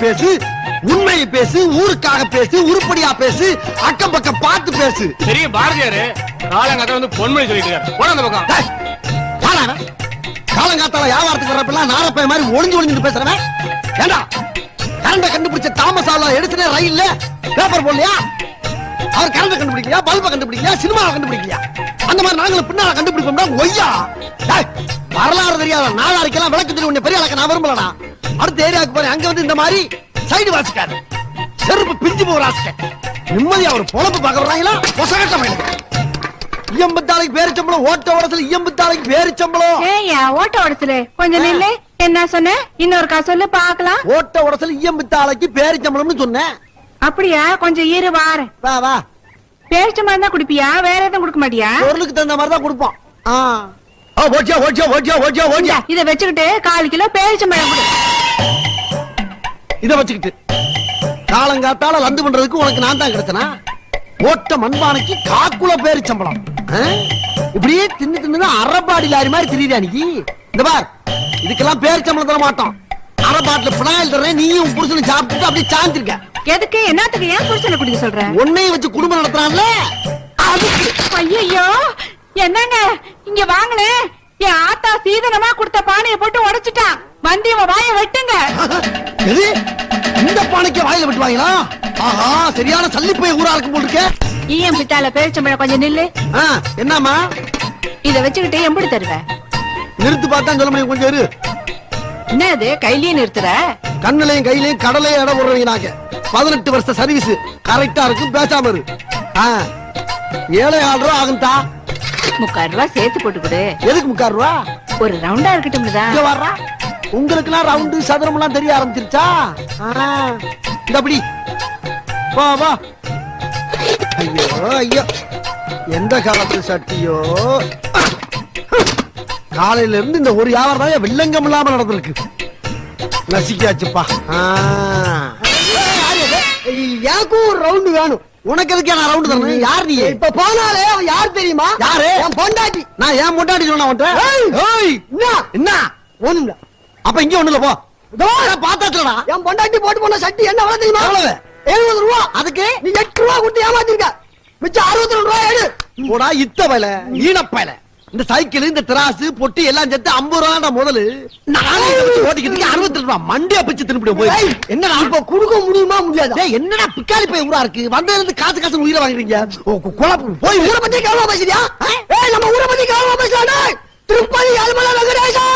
பேசு, உண்மையை பேசு, ஊருக்காக பேசு, உருப்படியா பேசு, அக்கம் பக்கம் பார்த்து பேசு. பெரிய பாரதியாரு காலங்காத்தால வந்து பொன்மொழி சொல்லிட்டு இருக்காரு. போன அந்த பக்கம். காலங்காத்தால வியாபாரத்துக்கு வர்றப்பெல்லாம் நாரப்பைய மாதிரி ஒளிஞ்சு ஒளிஞ்சு பேசுறவன் ஏண்டா கரண்ட கண்டுபிடிச்ச தாமஸ் ஆல்வா எடுத்துனே ரயில்ல பேப்பர் போடலையா? அவர் கரண்ட கண்டுபிடிக்கலையா, பல்ப கண்டுபிடிக்கலையா, சினிமாவை கண்டுபிடிக்கலையா? அந்த மாதிரி நாங்களும் பின்னால கண்டுபிடிப்போம். ஒய்யா வரலாறு தெரியாத நாளாரிக்கெல்லாம் விளக்கு தெரியும். உன்னை பெரிய அளக்க நான் விரும்பலடா. அடுத்த ஏரியாவுக்கு போறேன், அங்க வந்து இந்த மாதிரி சைடு வாசிக்காரு, செருப்பு பிஞ்சு போகிற ஆசிக்க நிம்மதியா ஒரு பொழப்பு பார்க்க வர்றாங்களா? இயம்பத்தாளைக்கு பேரிச்சம்பளம், ஓட்ட ஓடத்துல இயம்பத்தாளைக்கு பேரிச்சம்பளம். ஏய்யா ஓட்ட ஓடத்துல கொஞ்சம் நில்லு. என்ன சொன்ன? இன்னொரு சொல்லு பாக்கலாம். ஓட்ட ஓடத்துல இயம்பத்தாளைக்கு பேரிச்சம்பளம்னு சொன்னேன். அப்படியா? கொஞ்சம் இரு வார. வா வா. பேரிச்சம்பளம் தான் குடிப்பியா? வேற எதுவும் குடுக்க மாட்டியா? பொருளுக்கு தகுந்த மாதிரி தான் கொடுப்போம். இத வச்சுக்கிட்டு 1/4 கிலோ பேரிச்சம்பளம் கொடு. இத வச்சுக்கிட்டு காலங்காத்தால லந்து பண்றதுக்கு உனக்கு நான் தான் கிடைச்சனா? ஓட்ட மண்பானைக்கு 1/4 கிலோ பேரிச்சம்பளம். இப்படியே தின்னு தின்னு அரபாடி லாரி மாதிரி திரியா நீ? இந்த பார், இதுக்கெல்லாம் பேரிச்சம்பளம் தர மாட்டோம். அரபாட்டில் பினாயில் தர்றேன், நீயும் புருஷனை சாப்பிட்டு அப்படியே சாந்திருக்க. எதுக்கு? என்னத்துக்கு ஏன் புருஷனை குடிக்க சொல்ற? உன்னையும் வச்சு குடும்பம் நடத்துறான்ல அதுக்கு. ஐயோ என்னங்க இங்க வாங்களே. என் ஆத்தா சீதனமா கொடுத்த பானையை போட்டு உடைச்சிட்டான். வந்து இவன் வாயை வெட்டுங்க. எது? இந்த பானைக்கு வாயில வெட்டுவாங்களா? ஆஹா, சரியான சல்லிப்பைய ஊரா இருக்கும் போல் இருக்க. ஈயம் பித்தால பேரிச்சம்பழம் கொஞ்சம் நில்லு. என்னம்மா? இத வச்சுக்கிட்டு எப்படி தருவ? நிறுத்து பார்த்தா சொல்ல முடியும். கொஞ்சம் இரு. என்ன இது கையிலேயே நிறுத்துற? கண்ணுலையும் கையிலையும் கடலையும் இடம் போடுறீங்க. நாங்க 18 வருஷ சர்வீஸ் கரெக்டா இருக்கும். பேசாம இரு. 7.5 ரூபா ஆகும்தா. 3/4 ரூபா சேர்த்து போட்டு கொடு. எதுக்கு 3/4 ரூபா? ஒரு ரவுண்டா இருக்கட்டும். வர்றா உங்களுக்கு எல்லாம் ரவுண்டு சதுரம் எல்லாம் தெரிய ஆரம்பிச்சிருச்சா? இந்த அப்படி வா வா. ஐயோ ஐயோ, எந்த காலத்து சட்டியோ. காலையில இருந்து இந்த ஒரு வியாபாரம் தான் வெள்ளங்கம் இல்லாம நடந்திருக்கு. நசிக்காச்சுப்பா. எனக்கும் ஒரு ரவுண்டு வேணும். உனக்கு எதுக்கு நான் ரவுண்டு தரணும்? யார் நீ? இப்ப போனாலே அவன் யார் தெரியுமா? யாரு? என் பொண்டாட்டி. நான் ஏன் பொண்டாட்டி சொன்ன? என்ன ஒண்ணு? அப்ப இங்க ஒண்ணுல போ. பாத்தாச்சுடா. என் பொண்டாட்டி போட்டு போன சட்டி என்ன விலை தெரியுமா? 70 ரூபா. அதுக்கு நீ 8 ரூபா கொடுத்து ஏமாத்திருக்க. மிச்சம் 62 ரூபா எடு. போடா இத்த பையல, ஈனப்பையல. இந்த சைக்கிள், இந்த திராசு, பொட்டி எல்லாம் சேர்த்து 50 ரூபா முதல்ல. நானே ஓட்டிக்கிட்டு 62 ரூபா மண்டியா பிச்சு திருப்பிட போய் என்ன இப்ப கொடுக்க முடியுமா? முடியாது. என்னடா பிக்காலி போய் ஊரா இருக்கு. வந்ததுல இருந்து காசு உயிரை வாங்குறீங்க. போய் ஊரை பத்தி கவலை பேசுறியா? நம்ம ஊரை பத்தி கவலை பேசலாம். திருப்பதி ஏழுமலை வெங்கடேசா.